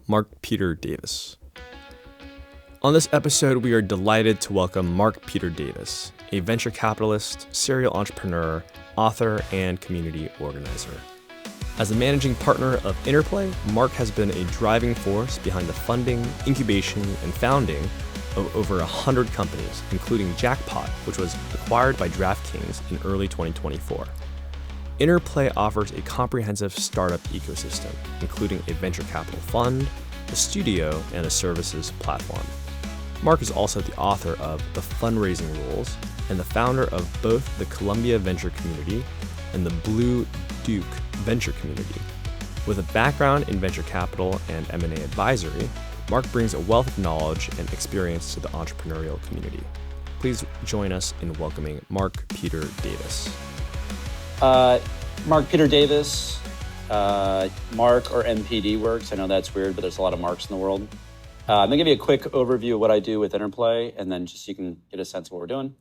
Mark Peter Davis. On this episode, we are delighted to welcome Mark Peter Davis, a venture capitalist, serial entrepreneur, author, and community organizer. As the managing partner of Interplay, Mark has been a driving force behind the funding, incubation, and founding of over 100 companies, including Jackpot, which was acquired by DraftKings in early 2024. Interplay offers a comprehensive startup ecosystem, including a venture capital fund, a studio, and a services platform. Mark is also the author of The Fundraising Rules and the founder of both the Columbia Venture Community and the Blue Duke Venture Community. With a background in venture capital and M&A advisory, Mark brings a wealth of knowledge and experience to the entrepreneurial community. Please join us in welcoming Mark Peter Davis. Mark Peter Davis, Mark or MPD works. I know that's weird, but there's a lot of Marks in the world. I'm gonna give you a quick overview of what I do with Interplay, and then just so you can get a sense of what we're doing.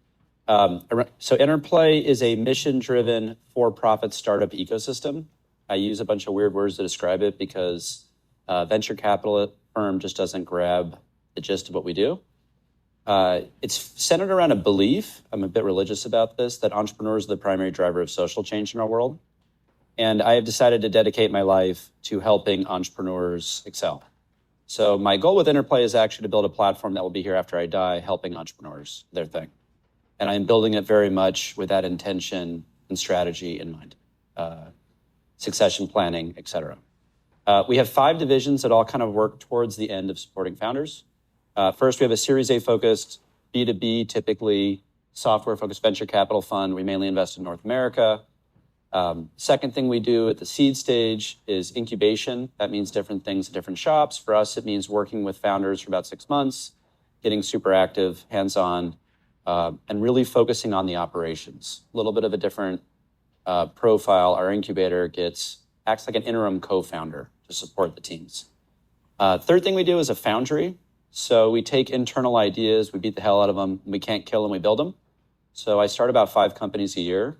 So Interplay is a mission-driven, for-profit startup ecosystem. I use a bunch of weird words to describe it because venture capital firm just doesn't grab the gist of what we do. It's centered around a belief, I'm a bit religious about this, that entrepreneurs are the primary driver of social change in our world. And I have decided to dedicate my life to helping entrepreneurs excel. So my goal with Interplay is actually to build a platform that will be here after I die, helping entrepreneurs, their thing. And I'm building it very much with that intention and strategy in mind, succession planning, et cetera. We have 5 divisions that all kind of work towards the end of supporting founders. First, we have a Series A focused B2B, typically software focused venture capital fund. We mainly invest in North America. Second thing we do at the seed stage is incubation. That means different things at different shops. For us, it means working with founders for about 6 months, getting super active, hands-on, and really focusing on the operations. A little bit of a different profile. Our incubator acts like an interim co-founder to support the teams. Third thing we do is a foundry. So we take internal ideas, we beat the hell out of them, and we can't kill them, we build them. So I start about 5 companies a year.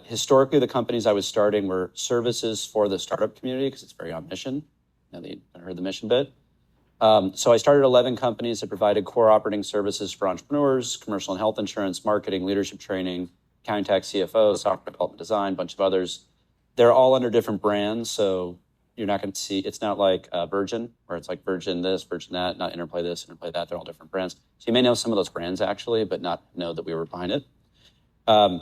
Historically, the companies I was starting were services for the startup community because it's very on mission. Now that you heard the mission bit. So I started 11 companies that provided core operating services for entrepreneurs, commercial and health insurance, marketing, leadership training, accounting, tax, CFO, software development, design, a bunch of others. They're all under different brands, so you're not going to see, it's not like Virgin, where it's like Virgin this, Virgin that, not Interplay this, Interplay that. They're all different brands. So you may know some of those brands actually, but not know that we were behind it. I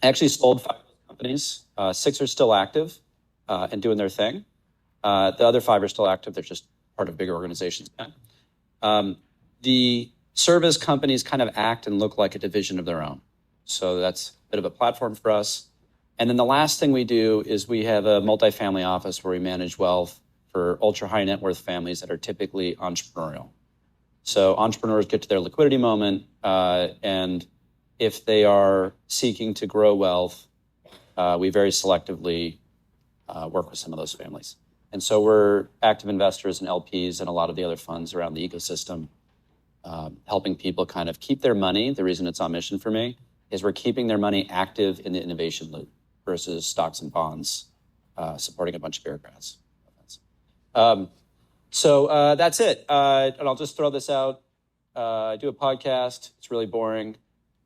actually sold 5 companies. 6 are still active and doing their thing. The other 5 are still active. They're just part of bigger organizations. The service companies kind of act and look like a division of their own. So that's a bit of a platform for us. And then the last thing we do is we have a multifamily office where we manage wealth for ultra high net worth families that are typically entrepreneurial. So entrepreneurs get to their liquidity moment, and if they are seeking to grow wealth, we very selectively work with some of those families. And so we're active investors and LPs and a lot of the other funds around the ecosystem, helping people kind of keep their money. The reason it's on mission for me is we're keeping their money active in the innovation loop versus stocks and bonds, supporting a bunch of bureaucrats. So that's it. And I'll just throw this out. I do a podcast. It's really boring.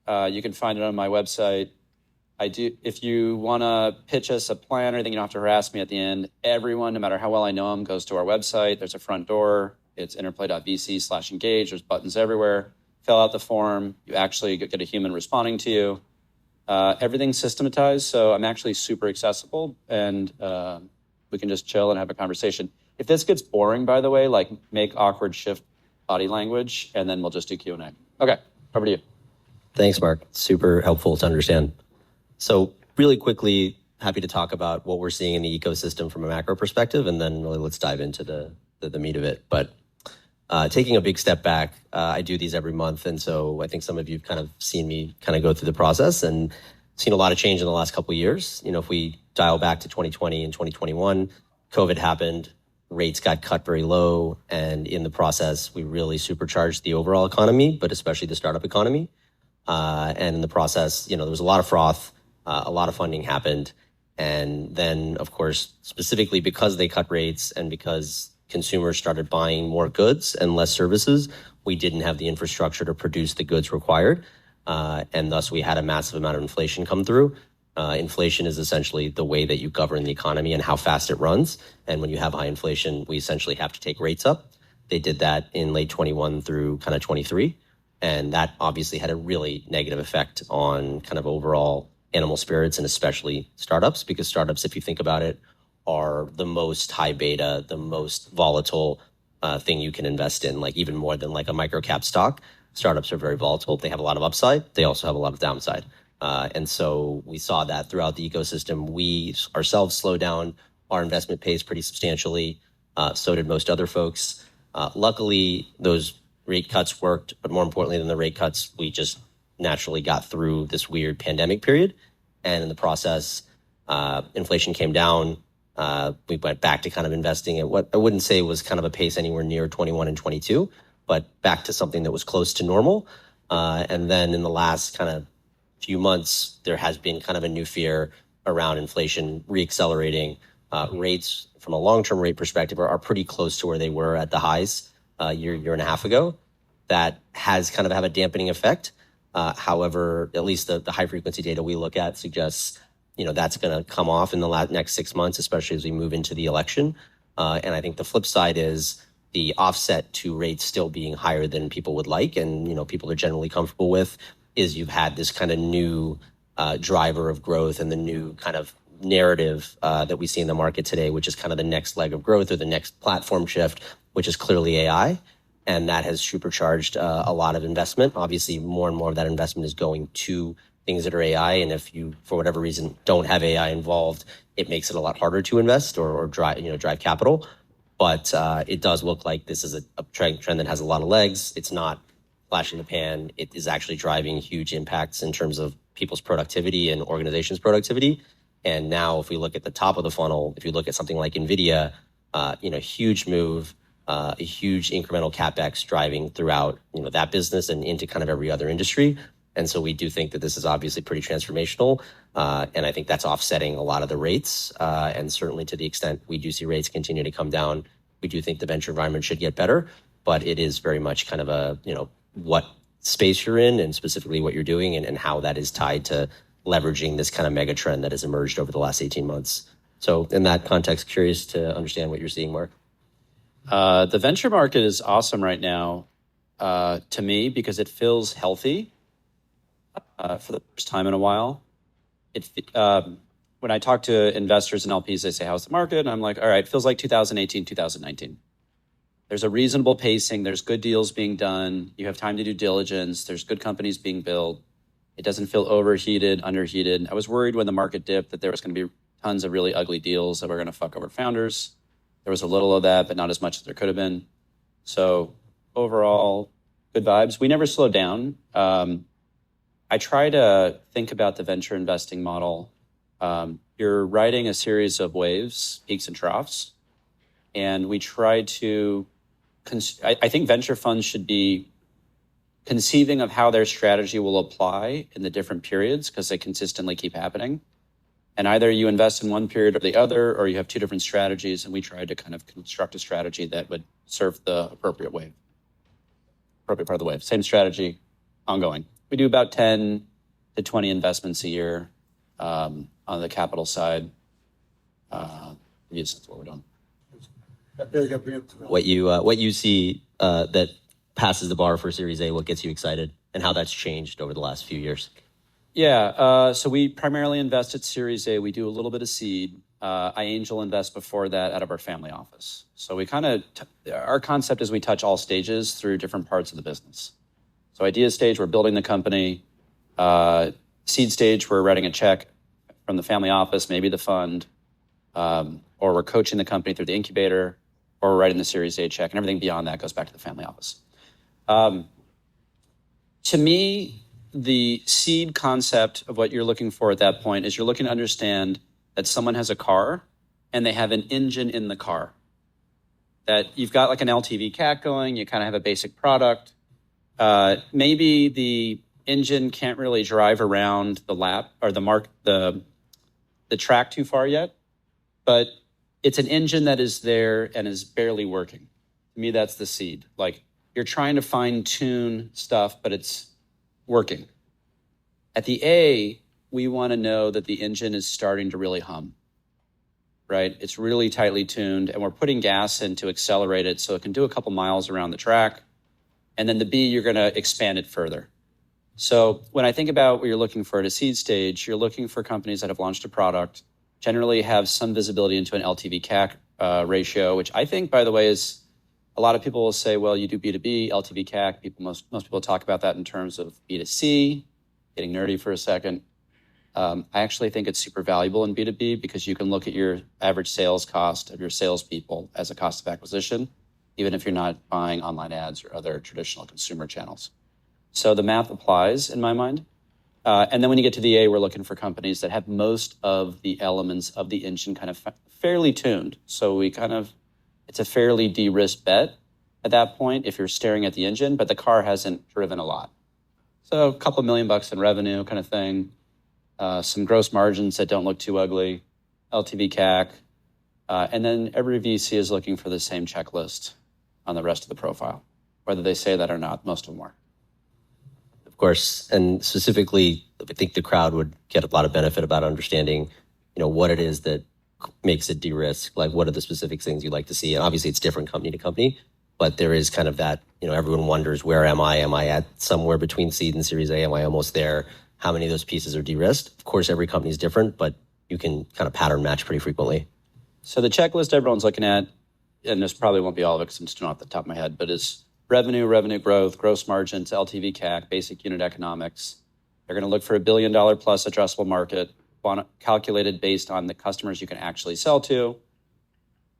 You can find it on my website. If you want to pitch us a plan or anything, you don't have to harass me at the end. Everyone, no matter how well I know them, goes to our website. There's a front door. It's interplay.vc/engage. There's buttons everywhere. Fill out the form. You actually get a human responding to you. Everything's systematized, so I'm actually super accessible, and we can just chill and have a conversation. If this gets boring, by the way, like make awkward shift body language, and then we'll just do Q&A. Okay, over to you. Thanks, Mark. Super helpful to understand. So really quickly, happy to talk about what we're seeing in the ecosystem from a macro perspective, and then really let's dive into the meat of it. But taking a big step back, I do these every month. And so I think some of you have kind of seen me kind of go through the process and seen a lot of change in the last couple of years. You know, if we dial back to 2020 and 2021, COVID happened, rates got cut very low. And in the process, we really supercharged the overall economy, but especially the startup economy. And in the process, you know, there was a lot of froth, a lot of funding happened. And then, of course, specifically because they cut rates and because consumers started buying more goods and less services, we didn't have the infrastructure to produce the goods required. And thus we had a massive amount of inflation come through. Inflation is essentially the way that you govern the economy and how fast it runs. And when you have high inflation, we essentially have to take rates up. They did that in late 21 through kind of 23. And that obviously had a really negative effect on kind of overall animal spirits and especially startups, because startups, if you think about it, are the most high beta, the most volatile thing you can invest in, like even more than like a micro cap stock. Startups are very volatile. They have a lot of upside. They also have a lot of downside. And so we saw that throughout the ecosystem. We ourselves slowed down our investment pace pretty substantially. So did most other folks. Luckily, those rate cuts worked, but more importantly than the rate cuts, we just naturally got through this weird pandemic period. And in the process, inflation came down. We went back to kind of investing at what I wouldn't say was kind of a pace anywhere near 21 and 22, but back to something that was close to normal. And then in the last kind of few months, there has been kind of a new fear around inflation reaccelerating. Rates from a long-term rate perspective are pretty close to where they were at the highs year and a half ago. That has kind of have a dampening effect. However, at least the high frequency data we look at suggests, that's going to come off in the next 6 months, especially as we move into the election. And I think the flip side is the offset to rates still being higher than people would like, and people are generally comfortable with, is you've had this kind of new driver of growth and the new kind of narrative that we see in the market today, which is kind of the next leg of growth or the next platform shift, which is clearly AI. And that has supercharged a lot of investment. Obviously, more and more of that investment is going to things that are AI. And if you, for whatever reason, don't have AI involved, it makes it a lot harder to invest or drive capital. But it does look like this is a trend that has a lot of legs. It's not flash in the pan. It is actually driving huge impacts in terms of people's productivity and organizations' productivity. And now if we look at the top of the funnel, if you look at something like NVIDIA, huge move, a huge incremental CapEx driving throughout, that business and into kind of every other industry. And so we do think that this is obviously pretty transformational. And I think that's offsetting a lot of the rates. And certainly to the extent we do see rates continue to come down, we do think the venture environment should get better. But it is very much kind of a, what space you're in and specifically what you're doing and how that is tied to leveraging this kind of mega trend that has emerged over the last 18 months. So in that context, curious to understand what you're seeing, Mark. The venture market is awesome right now to me because it feels healthy for the first time in a while. When I talk to investors and LPs, they say, how's the market? And I'm like, all right, it feels like 2018, 2019. There's a reasonable pacing. There's good deals being done. You have time to do diligence. There's good companies being built. It doesn't feel overheated, underheated. I was worried when the market dipped that there was going to be tons of really ugly deals that were going to fuck over founders. There was a little of that, but not as much as there could have been. So overall, good vibes. We never slow down. I try to think about the venture investing model. You're riding a series of waves, peaks and troughs. And we try to, I think venture funds should be conceiving of how their strategy will apply in the different periods because they consistently keep happening. And either you invest in one period or the other, or you have two different strategies. And we try to kind of construct a strategy that would serve the appropriate wave, appropriate part of the wave. Same strategy, ongoing. We do about 10 to 20 investments a year on the capital side. That's what we're doing. What you see that passes the bar for Series A, what gets you excited, and how that's changed over the last few years? Yeah, so we primarily invest at Series A. We do a little bit of seed. I angel invest before that out of our family office. So we kind of, our concept is we touch all stages through different parts of the business. So idea stage, we're building the company. Seed stage, we're writing a check from the family office, maybe the fund, or we're coaching the company through the incubator, or we're writing the Series A check, and everything beyond that goes back to the family office. To me, the seed concept of what you're looking for at that point is you're looking to understand that someone has a car and they have an engine in the car. That you've got like an LTV CAC going, you kind of have a basic product. Maybe the engine can't really drive around the lap or the track too far yet, but it's an engine that is there and is barely working. To me, that's the seed. Like, you're trying to fine tune stuff, but it's working. At the A, we want to know that the engine is starting to really hum, right? It's really tightly tuned, and we're putting gas in to accelerate it so it can do a couple miles around the track. And then the B, you're going to expand it further. So when I think about what you're looking for at a seed stage, you're looking for companies that have launched a product, generally have some visibility into an LTV CAC ratio, which I think, by the way, is a lot of people will say, well, you do B2B, LTV CAC. Most people talk about that in terms of B2C, getting nerdy for a second. I actually think it's super valuable in B2B because you can look at your average sales cost of your salespeople as a cost of acquisition, even if you're not buying online ads or other traditional consumer channels. So the math applies in my mind. And then when you get to the A, we're looking for companies that have most of the elements of the engine kind of fairly tuned. So it's a fairly de-risked bet at that point if you're staring at the engine, but the car hasn't driven a lot. So a couple $1 million in revenue kind of thing. Some gross margins that don't look too ugly, LTV CAC, and then every VC is looking for the same checklist on the rest of the profile, whether they say that or not. Most of them are. Of course, and specifically, I think the crowd would get a lot of benefit about understanding, what it is that makes it de-risk. Like, what are the specific things you'd like to see? And obviously, it's different company to company, but there is kind of that. Everyone wonders, where am I? Am I at somewhere between seed and Series A? Am I almost there? How many of those pieces are de-risked? Of course, every company is different, but you can kind of pattern match pretty frequently. So the checklist everyone's looking at, and this probably won't be all of it because I'm just doing it off the top of my head, but it's revenue growth, gross margins, LTV CAC, basic unit economics. They're going to look for $1 billion plus addressable market, calculated based on the customers you can actually sell to.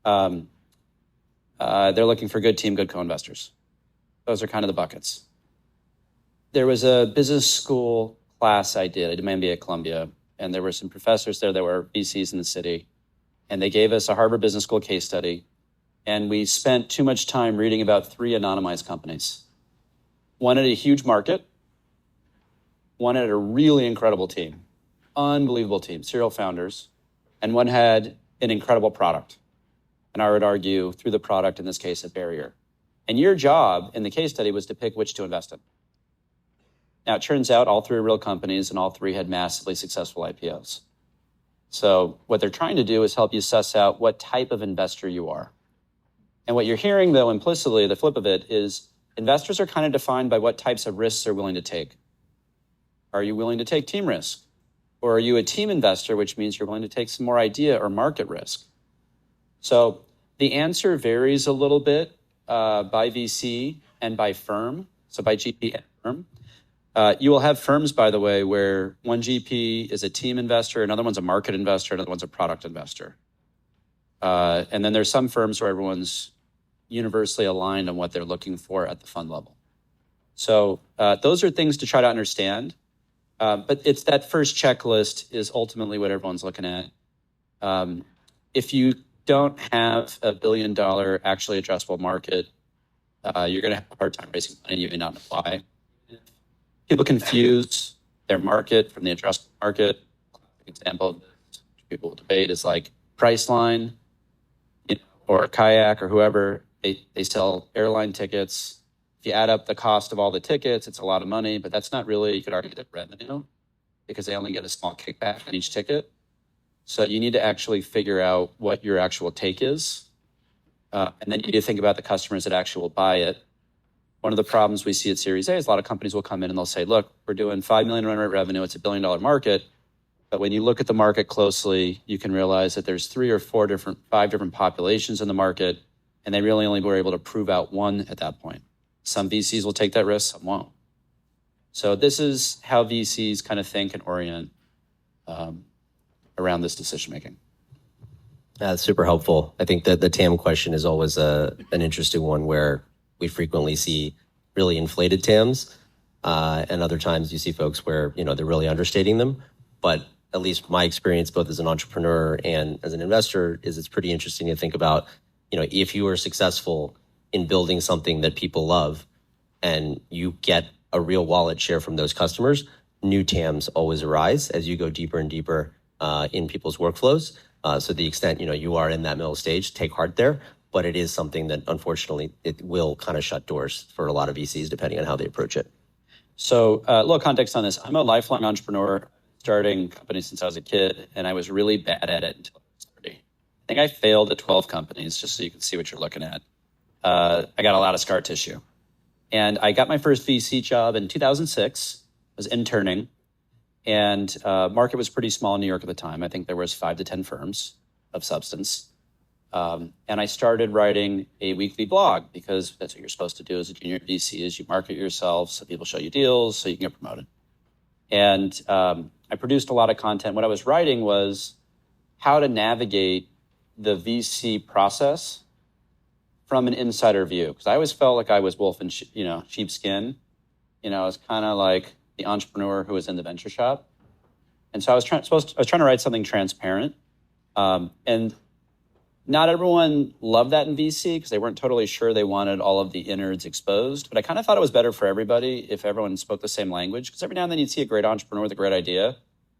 They're looking for good team, good co-investors. Those are kind of the buckets. There was a business school class I did my MBA at Columbia, and there were some professors there that were VCs in the city, and they gave us a Harvard Business School case study, and we spent too much time reading about 3 anonymized companies. One had a huge market, one had a really incredible team, unbelievable team, serial founders, and one had an incredible product. And I would argue through the product, in this case, a barrier. And your job in the case study was to pick which to invest in. Now, it turns out all 3 are real companies, and all 3 had massively successful IPOs. So what they're trying to do is help you suss out what type of investor you are. And what you're hearing, though, implicitly, the flip of it, is investors are kind of defined by what types of risks they're willing to take. Are you willing to take team risk? Or are you a team investor, which means you're willing to take some more idea or market risk? So the answer varies a little bit by VC and by firm, so by GP and firm. You will have firms, by the way, where one GP is a team investor, another one's a market investor, another one's a product investor. And then there's some firms where everyone's universally aligned on what they're looking for at the fund level. So those are things to try to understand. But it's that first checklist is ultimately what everyone's looking at. If you don't have $1 billion actually addressable market, you're going to have a hard time raising money. You may not apply. People confuse their market from the addressable market. An example people debate is like Priceline, or Kayak or whoever. They sell airline tickets. If you add up the cost of all the tickets, it's a lot of money, but that's not really, you could argue, that revenue because they only get a small kickback on each ticket. So you need to actually figure out what your actual take is. And then you need to think about the customers that actually will buy it. One of the problems we see at Series A is a lot of companies will come in and they'll say, look, we're doing $5 million run rate revenue. It's $1 billion market. But when you look at the market closely, you can realize that there's 5 different populations in the market, and they really only were able to prove out one at that point. Some VCs will take that risk, some won't. So this is how VCs kind of think and orient around this decision-making. That's super helpful. I think that the TAM question is always an interesting one where we frequently see really inflated TAMs, and other times you see folks where, they're really understating them. But at least my experience, both as an entrepreneur and as an investor, is it's pretty interesting to think about, if you are successful in building something that people love and you get a real wallet share from those customers, new TAMs always arise as you go deeper and deeper in people's workflows. So the extent, you are in that middle stage, take heart there. But it is something that, unfortunately, it will kind of shut doors for a lot of VCs, depending on how they approach it. So a little context on this. I'm a lifelong entrepreneur, starting companies since I was a kid, and I was really bad at it until I was 30. I think I failed at 12 companies, just so you can see what you're looking at. I got a lot of scar tissue. And I got my first VC job in 2006. I was interning. And market was pretty small in New York at the time. I think there was 5 to 10 firms of substance. And I started writing a weekly blog because that's what you're supposed to do as a junior VC is you market yourself so people show you deals so you can get promoted. And I produced a lot of content. What I was writing was how to navigate the VC process from an insider view. Because I always felt like I was wolf in sheepskin. I was kind of like the entrepreneur who was in the venture shop. And so I was trying to write something transparent. And not everyone loved that in VC because they weren't totally sure they wanted all of the innards exposed. But I kind of thought it was better for everybody if everyone spoke the same language. Because every now and then you'd see a great entrepreneur with a great idea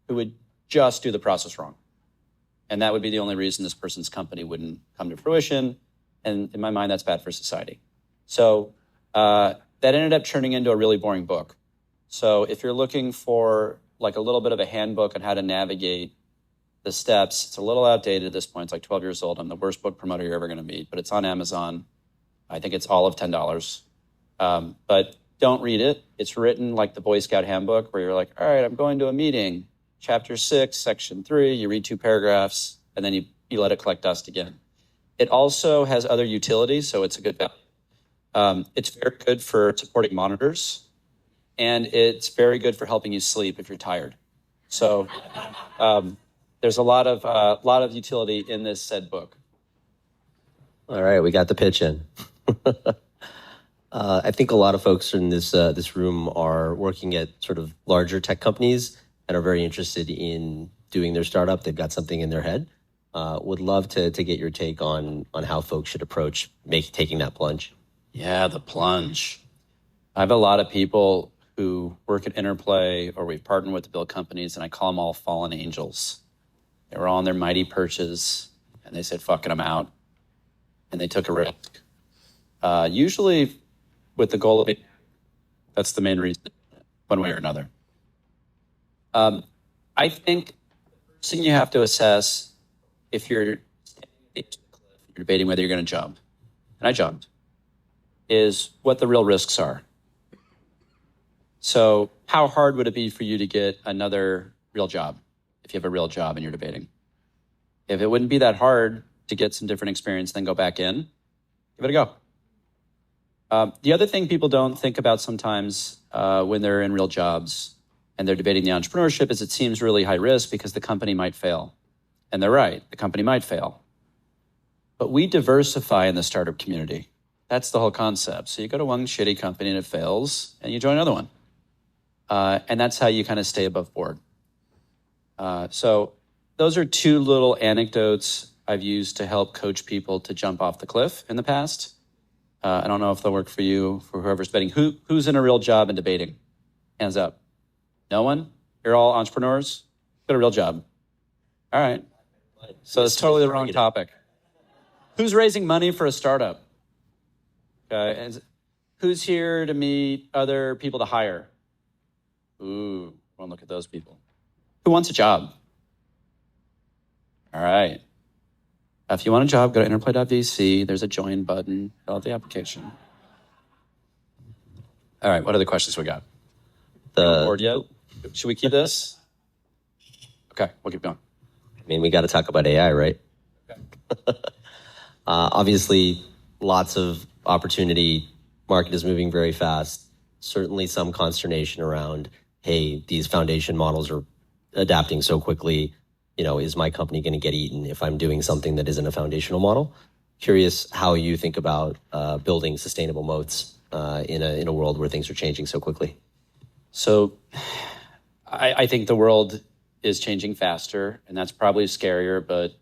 who would just do the process wrong. And that would be the only reason this person's company wouldn't come to fruition. And in my mind, that's bad for society. So that ended up turning into a really boring book. So if you're looking for like a little bit of a handbook on how to navigate the steps, it's a little outdated at this point. It's like 12 years old. I'm the worst book promoter you're ever going to meet, but it's on Amazon. I think it's all of $10. But don't read it. It's written like the Boy Scout handbook where you're like, all right, I'm going to a meeting, chapter 6, section 3, you read 2 paragraphs, and then you let it collect dust again. It also has other utilities, so it's a good value. It's very good for supporting monitors, and it's very good for helping you sleep if you're tired. So there's a lot of utility in this said book. All right, we got the pitch in. I think a lot of folks in this room are working at sort of larger tech companies and are very interested in doing their startup. They've got something in their head. Would love to get your take on how folks should approach taking that plunge. Yeah, the plunge. I have a lot of people who work at Interplay or we've partnered with to build companies, and I call them all fallen angels. They were all on their mighty perches, and they said, fuck it, I'm out. And they took a risk. Usually with the goal of it, that's the main reason, one way or another. I think the first thing you have to assess if you're debating whether you're going to jump, and I jumped, is what the real risks are. So how hard would it be for you to get another real job if you have a real job and you're debating? If it wouldn't be that hard to get some different experience, then go back in, give it a go. The other thing people don't think about sometimes when they're in real jobs and they're debating the entrepreneurship is it seems really high risk because the company might fail. And they're right, the company might fail. But we diversify in the startup community. That's the whole concept. So you go to one shitty company and it fails, and you join another one. And that's how you kind of stay above board. So those are 2 little anecdotes I've used to help coach people to jump off the cliff in the past. I don't know if they'll work for you, for whoever's debating. Who's in a real job and debating? Hands up. No one? You're all entrepreneurs? Got a real job. All right. So it's totally the wrong topic. Who's raising money for a startup? Okay. And who's here to meet other people to hire? Ooh, I want to look at those people. Who wants a job? All right. If you want a job, go to interplay.vc. There's a join button. Fill out the application. All right. What other questions we got? Board yet? Should we keep this? Okay, we'll keep going. I mean, we got to talk about AI, right? Okay. Obviously, lots of opportunity. Market is moving very fast. Certainly some consternation around, hey, these foundation models are adapting so quickly. Is my company going to get eaten if I'm doing something that isn't a foundational model? Curious how you think about building sustainable moats in a world where things are changing so quickly. So I think the world is changing faster, and that's probably scarier. But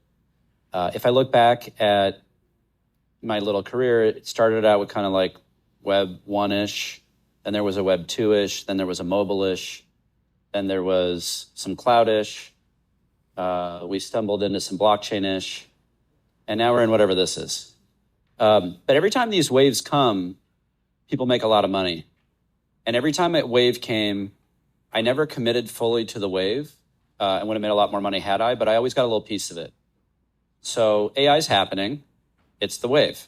if I look back at my little career, it started out with kind of like Web 1-ish, then there was a Web 2-ish, then there was a mobile-ish, then there was some cloud-ish, We stumbled into some blockchain-ish, and now we're in whatever this is. But every time these waves come, people make a lot of money. And every time a wave came, I never committed fully to the wave. I would have made a lot more money had I, but I always got a little piece of it. So AI is happening. It's the wave.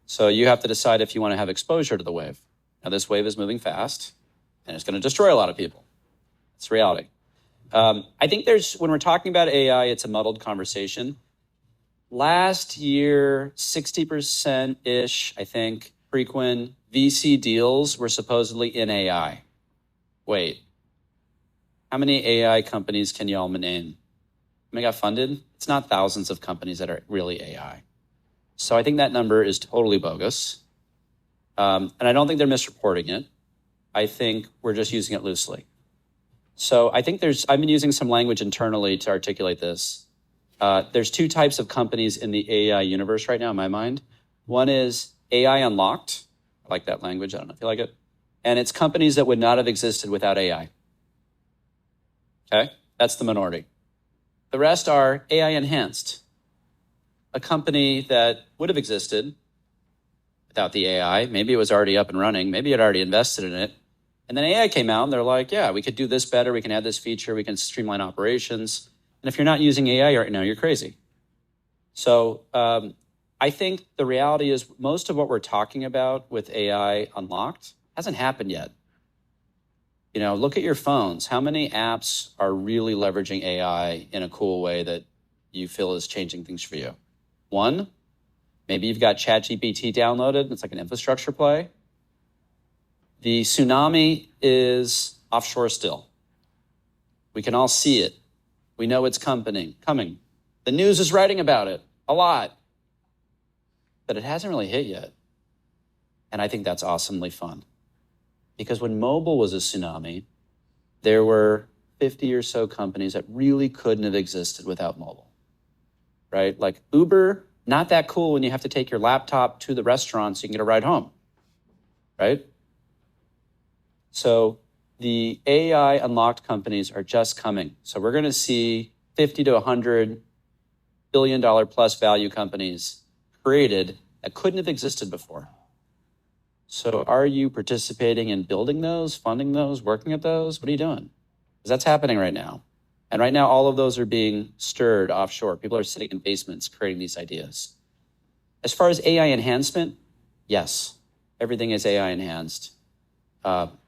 So you have to decide if you want to have exposure to the wave. Now, this wave is moving fast, and it's going to destroy a lot of people. It's reality. I think when we're talking about AI, it's a muddled conversation. Last year, 60%-ish, I think, frequent VC deals were supposedly in AI. Wait, how many AI companies can y'all name? How many got funded? It's not thousands of companies that are really AI. So I think that number is totally bogus. And I don't think they're misreporting it. I think we're just using it loosely. So I think I've been using some language internally to articulate this. There's two types of companies in the AI universe right now, in my mind. One is AI unlocked. I like that language. I don't know if you like it. And it's companies that would not have existed without AI. Okay? That's the minority. The rest are AI enhanced. A company that would have existed without the AI. Maybe it was already up and running. Maybe it already invested in it. And then AI came out and they're like, yeah, we could do this better. We can add this feature. We can streamline operations. And if you're not using AI right now, you're crazy. So I think the reality is most of what we're talking about with AI unlocked hasn't happened yet. You know, look at your phones. How many apps are really leveraging AI in a cool way that you feel is changing things for you? One, maybe you've got ChatGPT downloaded. It's like an infrastructure play. The tsunami is offshore still. We can all see it. We know it's coming. The news is writing about it a lot, but it hasn't really hit yet. And I think that's awesomely fun. Because when mobile was a tsunami, there were 50 or so companies that really couldn't have existed without mobile, right? Like Uber, not that cool when you have to take your laptop to the restaurant so you can get a ride home, right? So the AI unlocked companies are just coming. So we're going to see 50 to 100 billion dollar plus value companies created that couldn't have existed before. So are you participating in building those, funding those, working at those? What are you doing? Because that's happening right now. And right now, all of those are being stirred offshore. People are sitting in basements creating these ideas. As far as AI enhancement, yes, everything is AI enhanced.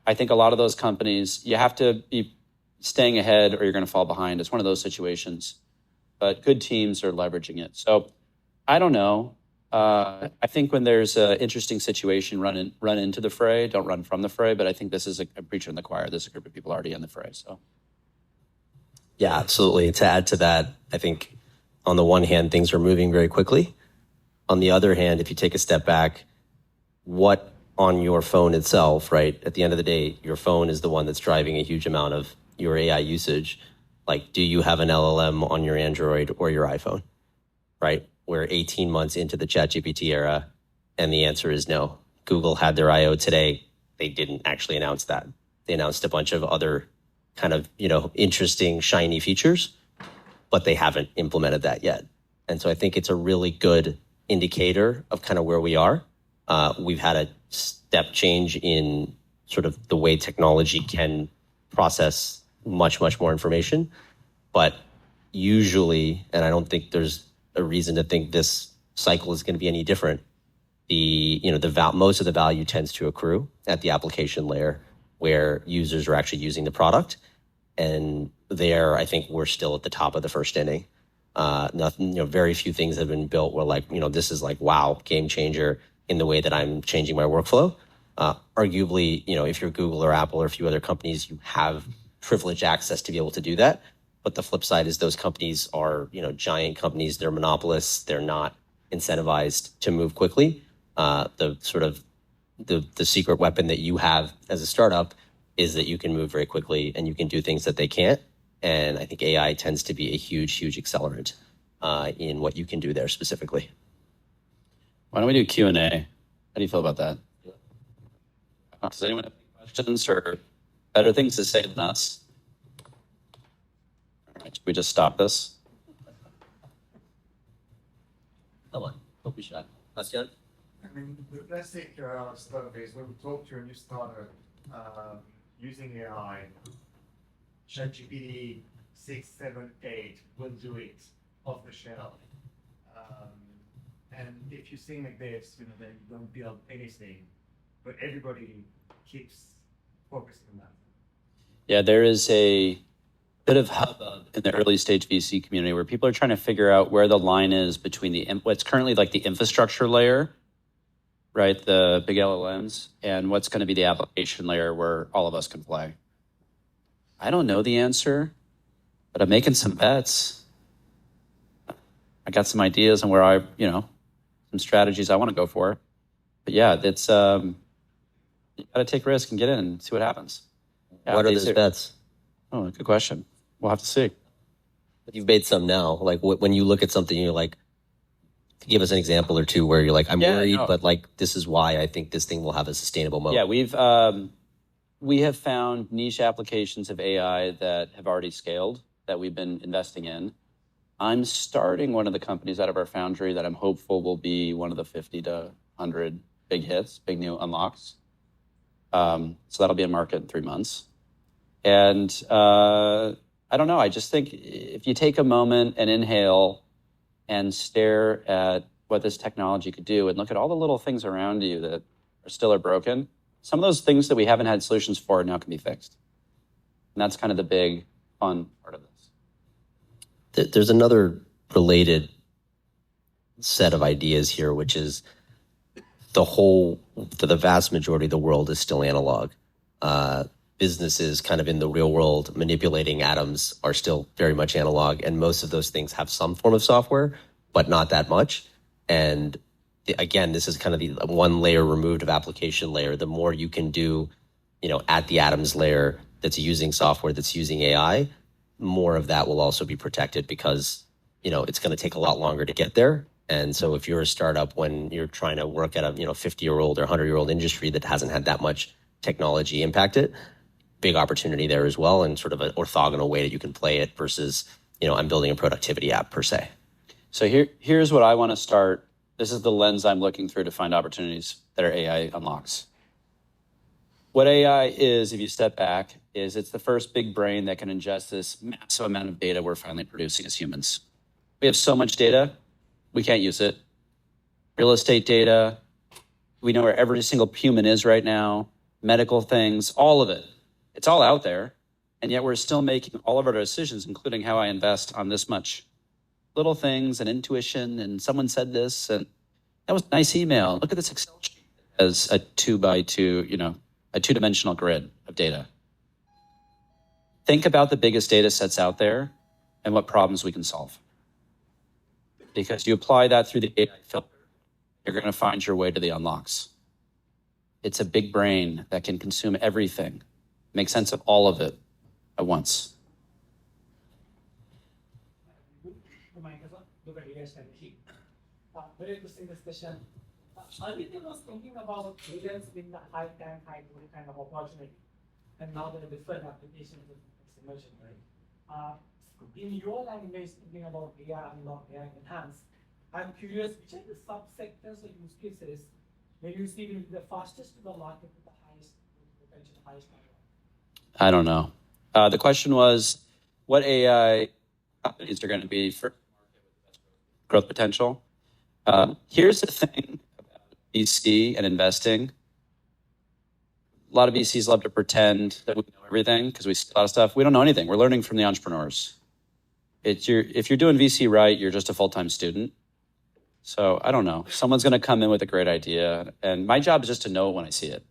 I think a lot of those companies, you have to be staying ahead or you're going to fall behind. It's one of those situations. But good teams are leveraging it. So I don't know. I think when there's an interesting situation, run into the fray. Don't run from the fray. But I think this is a preacher in the choir. There's a group of people already in the fray. So, yeah, absolutely. To add to that, I think on the one hand, things are moving very quickly. On the other hand, if you take a step back, what on your phone itself, right? At the end of the day, your phone is the one that's driving a huge amount of your AI usage. Like, do you have an LLM on your Android or your iPhone, right? We're 18 months into the ChatGPT era, and the answer is no. Google had their I/O today. They didn't actually announce that. They announced a bunch of other kind of, interesting, shiny features, but they haven't implemented that yet. And so I think it's a really good indicator of kind of where we are. We've had a step change in sort of the way technology can process much, much more information. But usually, and I don't think there's a reason to think this cycle is going to be any different, most of the value tends to accrue at the application layer where users are actually using the product. And there, I think we're still at the top of the first inning. Nothing, very few things have been built where this is like, wow, game changer in the way that I'm changing my workflow. Arguably, if you're Google or Apple or a few other companies, you have privileged access to be able to do that. But the flip side is those companies are, giant companies. They're monopolists. They're not incentivized to move quickly. The secret weapon that you have as a startup is that you can move very quickly and you can do things that they can't. And I think AI tends to be a huge, huge accelerant in what you can do there specifically. why don't we do Q&A? How do you feel about that? Does anyone have any questions or better things to say than us? All right. Should we just stop this? Come on, don't be shy. Bastian? I mean, let's take Starbase. When we talk to a new starter using AI, ChatGPT 6, 7, 8 will do it off the shelf. And if you think like this, then you don't build anything, but everybody keeps focusing on that. Yeah, there is a bit of hubbub in the early stage VC community where people are trying to figure out where the line is between what's currently like the infrastructure layer, right, the big LLMs, and what's going to be the application layer where all of us can play. I don't know the answer, but I'm making some bets. I got some ideas on where some strategies I want to go for. But yeah, it's you got to take risk and get in and see what happens. Yeah, What are those bets? Oh, good question. We'll have to see. You've made some now. Like when you look at something, you're like, give us an example or two where you're like, I'm worried, but like this is why I think this thing will have a sustainable moat. Yeah, we have found niche applications of AI that have already scaled that we've been investing in. I'm starting one of the companies out of our foundry that I'm hopeful will be one of the 50 to 100 big hits, big new unlocks. So that'll be in market in 3 months. And I don't know. I just think if you take a moment and inhale and stare at what this technology could do and look at all the little things around you that are broken, some of those things that we haven't had solutions for now can be fixed. And that's kind of the big fun part of this. There's another related set of ideas here, which is the vast majority of the world is still analog. Businesses kind of in the real world manipulating atoms are still very much analog. And most of those things have some form of software, but not that much. And again, this is kind of the one layer removed of application layer. The more you can do, at the atoms layer that's using software, that's using AI, more of that will also be protected because, it's going to take a lot longer to get there. And so if you're a startup, when you're trying to work at a 50-year-old or 100-year-old industry that hasn't had that much technology impact it, big opportunity there as well, and sort of an orthogonal way that you can play it versus, I'm building a productivity app per se. So here's what I want to start. This is the lens I'm looking through to find opportunities that are AI unlocks. What AI is, if you step back, is it's the first big brain that can ingest this massive amount of data we're finally producing as humans. We have so much data, we can't use it. Real estate data, we know where every single human is right now, medical things, all of it. It's all out there, and yet we're still making all of our decisions, including how I invest on this much. Little things and intuition, and someone said this, and that was a nice email. Look at this Excel sheet as a 2x2, a two-dimensional grid of data. Think about the biggest data sets out there and what problems we can solve. Because you apply that through the AI filter, you're going to find your way to the unlocks. It's a big brain that can consume everything, make sense of all of it at once. Very interesting discussion. Earlier I was thinking about agents being the high time, high growth kind of opportunity, and now there are different applications of emerging, right? In your language, thinking about AI unlock, AI enhance, I'm curious which are the subsectors or use cases where you see will be the fastest to the market with the highest potential, highest ROI? I don't know. The question was, what AI companies are going to be for growth potential? Here's the thing about VC and investing. A lot of VCs love to pretend that we know everything because we see a lot of stuff. We don't know anything. We're learning from the entrepreneurs. If you're doing VC right, you're just a full-time student. So I don't know. Someone's going to come in with a great idea, and my job is just to know it when I see it.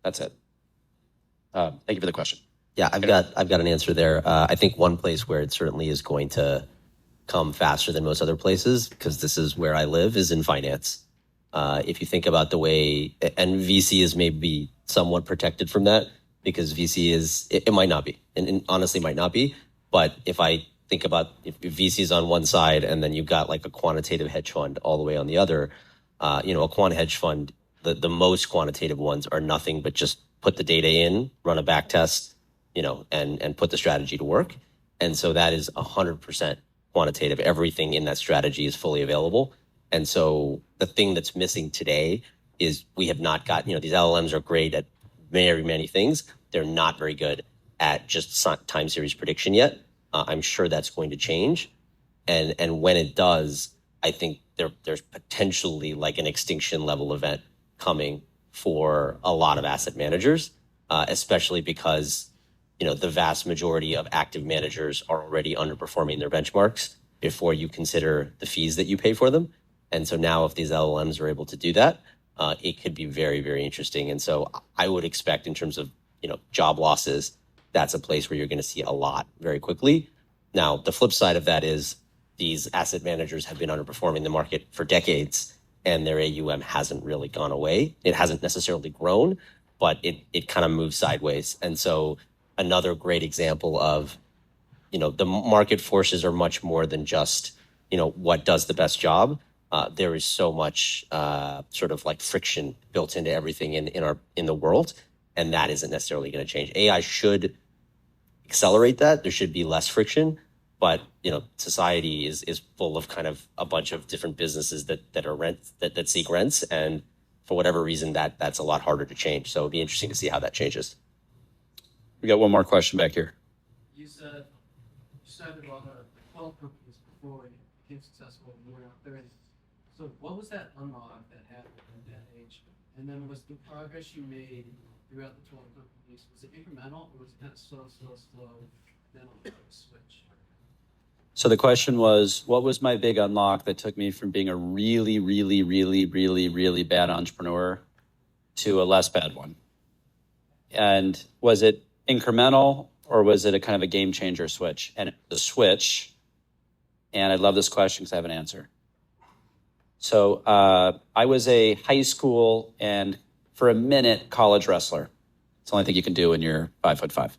That's it. Thank you for the question. Yeah, I've got an answer there. I think one place where it certainly is going to come faster than most other places, because this is where I live, is in finance. If you think about the way, and VC is maybe somewhat protected from that, because VC is, it might not be, and honestly might not be, but if I think about if VC is on one side and then you've got like a quantitative hedge fund all the way on the other, a quant hedge fund, the most quantitative ones are nothing but just put the data in, run a back test, and put the strategy to work. And so that is 100% quantitative. Everything in that strategy is fully available. And so the thing that's missing today is we have not got, these LLMs are great at very many things. They're not very good at just time series prediction yet. I'm sure that's going to change. And when it does, I think there's potentially like an extinction level event coming for a lot of asset managers, especially because the vast majority of active managers are already underperforming their benchmarks before you consider the fees that you pay for them. And so now if these LLMs are able to do that, it could be very, very interesting. And so I would expect in terms of, job losses, that's a place where you're going to see a lot very quickly. Now, the flip side of that is these asset managers have been underperforming the market for decades, and their AUM hasn't really gone away. It hasn't necessarily grown, but it kind of moves sideways. And so another great example of, the market forces are much more than just, what does the best job. There is so much sort of like friction built into everything in the world, and that isn't necessarily going to change. AI should accelerate that. There should be less friction, but society is full of kind of a bunch of different businesses that are that seek rents, and for whatever reason that's a lot harder to change. So it'd be interesting to see how that changes. We got one more question back here. You said you started about 12 companies before you became successful and you were out 30. So what was that unlock that happened at that age? And then was the progress you made throughout the 12 companies, was it incremental or was it kind of slow, then on the switch? So the question was, what was my big unlock that took me from being a really, really, really, really, really bad entrepreneur to a less bad one? And was it incremental or was it a kind of a game changer switch? And the switch, and I love this question because I have an answer. So I was a high school and for a minute college wrestler. It's the only thing you can do when you're 5'5".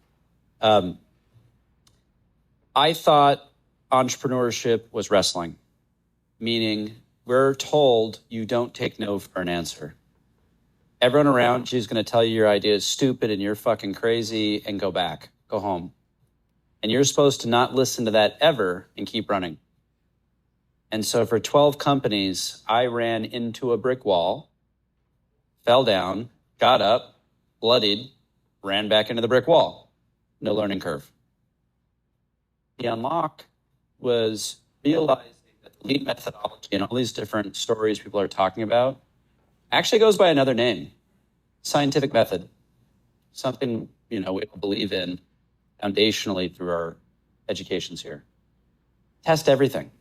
I thought entrepreneurship was wrestling, meaning we're told you don't take no for an answer. Everyone around you is going to tell you your idea is stupid and you're fucking crazy and go back, go home. And you're supposed to not listen to that ever and keep running. And so for 12 companies, I ran into a brick wall, fell down, got up, bloodied, ran back into the brick wall. No learning curve. The unlock was realizing that the lean methodology and all these different stories people are talking about actually goes by another name, scientific method, something we all believe in foundationally through our educations here. Test everything.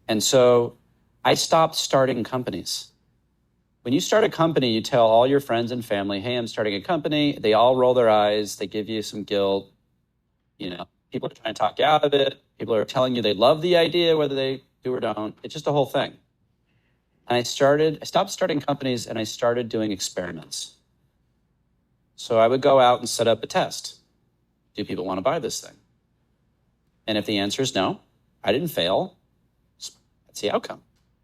And so I stopped starting companies. When you start a company, you tell all your friends and family, hey, I'm starting a company. They all roll their eyes. They give you some guilt. People are trying to talk you out of it. People are telling you they love the idea, whether they do or don't. It's just a whole thing. And I stopped starting companies and I started doing experiments. So I would go out and set up a test. Do people want to buy this thing? And if the answer is no, I didn't fail. That's the outcome.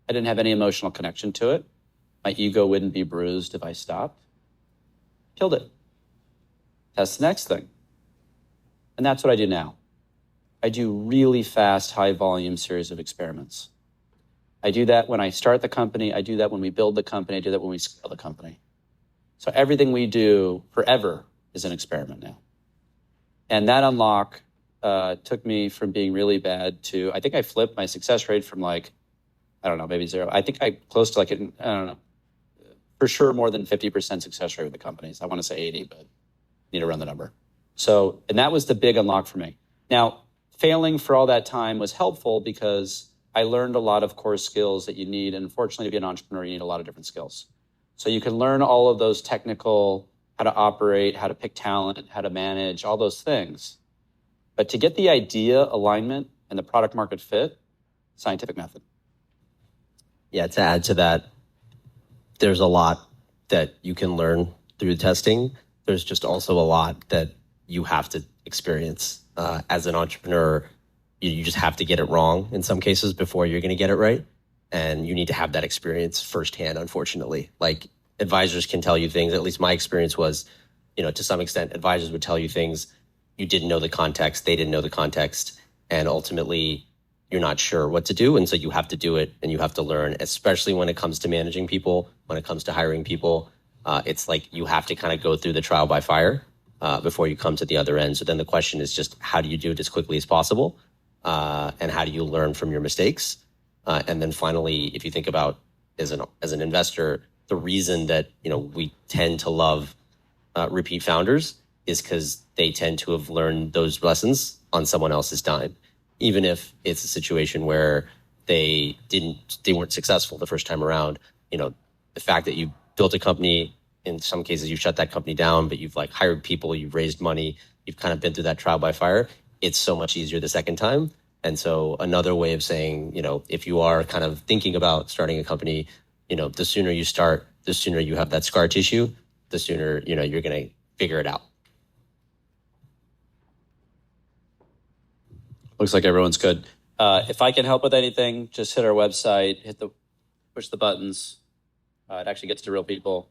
I didn't have any emotional connection to it. My ego wouldn't be bruised if I stopped. Killed it. Test the next thing. And that's what I do now. I do really fast, high volume series of experiments. I do that when I start the company. I do that when we build the company. I do that when we scale the company. So everything we do forever is an experiment now. And that unlock took me from being really bad to, I think I flipped my success rate from maybe 0. I think I close to for sure more than 50% success rate with the companies. I want to say 80, but need to run the number. So, and that was the big unlock for me. Now, failing for all that time was helpful because I learned a lot of core skills that you need. And unfortunately, to be an entrepreneur, you need a lot of different skills. So you can learn all of those technical, how to operate, how to pick talent, how to manage, all those things. But to get the idea, alignment, and the product market fit, scientific method. Yeah, to add to that, there's a lot that you can learn through testing. There's just also a lot that you have to experience. As an entrepreneur, you just have to get it wrong in some cases before you're going to get it right. And you need to have that experience firsthand, unfortunately. Like advisors can tell you things, at least my experience was, to some extent, advisors would tell you things you didn't know the context, they didn't know the context, and ultimately you're not sure what to do. And so you have to do it and you have to learn, especially when it comes to managing people, when it comes to hiring people. It's like you have to kind of go through the trial by fire before you come to the other end. So then the question is just how do you do it as quickly as possible? And how do you learn from your mistakes? And then finally, if you think about as an investor, the reason that we tend to love repeat founders is because they tend to have learned those lessons on someone else's dime, even if it's a situation where they weren't successful the first time around. The fact that you built a company, in some cases you shut that company down, but you've like hired people, you've raised money, you've kind of been through that trial by fire. It's so much easier the second time. And so another way of saying, if you are kind of thinking about starting a company, the sooner you start, the sooner you have that scar tissue, the sooner, you're going to figure it out. Looks like everyone's good. If I can help with anything, just hit our website, push the buttons. It actually gets to real people.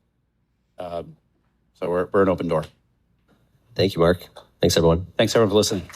So we're an open door. Thank you, Mark. Thanks, everyone. Thanks, everyone, for listening.